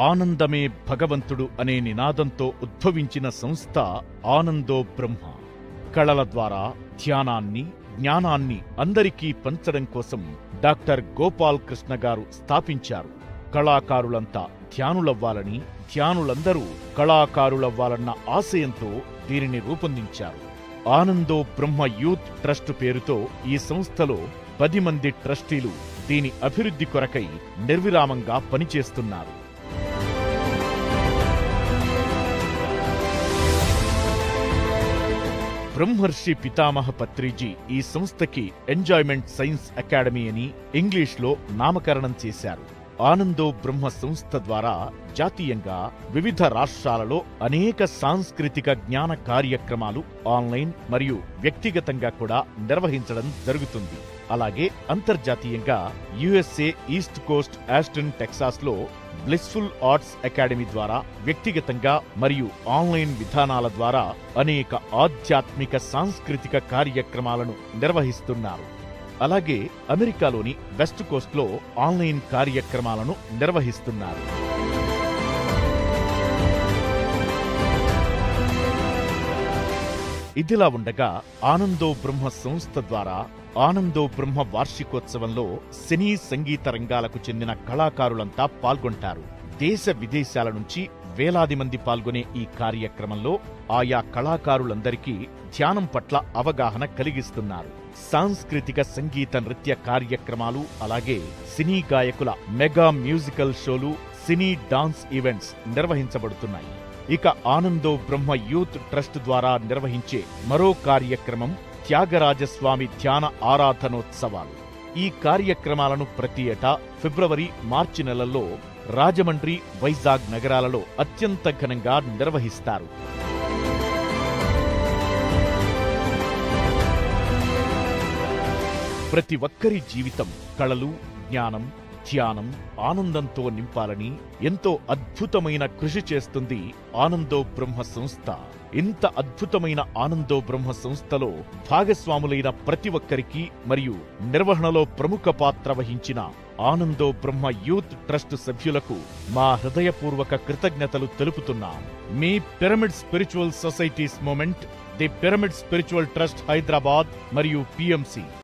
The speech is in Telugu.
ఆనందమే భగవంతుడు అనే నినాదంతో ఉద్భవించిన సంస్థ ఆనందో బ్రహ్మ. కళల ద్వారా ధ్యానాన్ని, జ్ఞానాన్ని అందరికీ పంచడం కోసం డాక్టర్ గోపాల్ కృష్ణ గారు స్థాపించారు. కళాకారులంతా ధ్యానులవ్వాలని, ధ్యానులందరూ కళాకారులవ్వాలన్న ఆశయంతో దీనిని రూపొందించారు. ఆనందో బ్రహ్మ యూత్ ట్రస్ట్ పేరుతో ఈ సంస్థలో 10 మంది ట్రస్టీలు దీని అభివృద్ధి కొరకై నిర్విరామంగా పనిచేస్తున్నారు. బ్రహ్మర్షి పితామహ పత్రిజీ ఈ సంస్థకి ఎంజాయ్మెంట్ సైన్స్ అకాడమీ అని ఇంగ్లీష్లో నామకరణం చేశారు. ఆనందో బ్రహ్మ సంస్థ ద్వారా జాతీయంగా వివిధ రాష్ట్రాలలో అనేక సాంస్కృతిక జ్ఞాన కార్యక్రమాలు ఆన్లైన్ మరియు వ్యక్తిగతంగా కూడా నిర్వహించడం జరుగుతుంది. అలాగే అంతర్జాతీయంగా యుఎస్ఏ ఈస్ట్ కోస్ట్ ఆస్టిన్ టెక్సాస్లో బ్లిస్ఫుల్ ఆర్ట్స్ అకాడమీ ద్వారా వ్యక్తిగతంగా మరియు ఆన్లైన్ విధానాల ద్వారా అనేక ఆధ్యాత్మిక సాంస్కృతిక కార్యక్రమాలను నిర్వహిస్తున్నారు. అలాగే అమెరికాలోని వెస్ట్ కోస్ట్లో ఆన్లైన్ కార్యక్రమాలను నిర్వహిస్తున్నారు. ఇదిలా ఉండగా ఆనందో బ్రహ్మ సంస్థ ద్వారా ఆనందో బ్రహ్మ వార్షికోత్సవంలో సినీ సంగీత రంగాలకు చెందిన కళాకారులంతా పాల్గొంటారు. దేశ విదేశాల నుంచి వేలాది మంది పాల్గొనే ఈ కార్యక్రమంలో ఆయా కళాకారులందరికీ ధ్యానం పట్ల అవగాహన కలిగిస్తున్నారు. సాంస్కృతిక సంగీత నృత్య కార్యక్రమాలు, అలాగే సినీ గాయకుల మెగా మ్యూజికల్ షోలు, సినీ డాన్స్ ఈవెంట్స్ నిర్వహించబడుతున్నాయి. ఇక ఆనందో బ్రహ్మ యూత్ ట్రస్ట్ ద్వారా నిర్వహించే మరో కార్యక్రమం త్యాగరాజస్వామి ధ్యాన ఆరాధనోత్సవాలు. ఈ కార్యక్రమాలను ప్రతి ఏటా ఫిబ్రవరి, మార్చి నెలల్లో రాజమండ్రి, వైజాగ్ నగరాలలో అత్యంత ఘనంగా నిర్వహిస్తారు. ప్రతి ఒక్కరి జీవితం కళలు, జ్ఞానం, ధ్యానం, ఆనందంతో నింపాలని ఎంతో అద్భుతమైన కృషి చేస్తుంది ఆనందో బ్రహ్మ సంస్థ. ఇంత అద్భుతమైన ఆనందో బ్రహ్మ సంస్థలో భాగస్వాములైన ప్రతి ఒక్కరికి మరియు నిర్వహణలో ప్రముఖ పాత్ర వహించిన ఆనందో బ్రహ్మ యూత్ ట్రస్ట్ సభ్యులకు మా హృదయపూర్వక కృతజ్ఞతలు తెలుపుతున్నాం. మీ pyramid spiritual societies movement, the pyramid spiritual trust Hyderabad మరియు పిఎంసి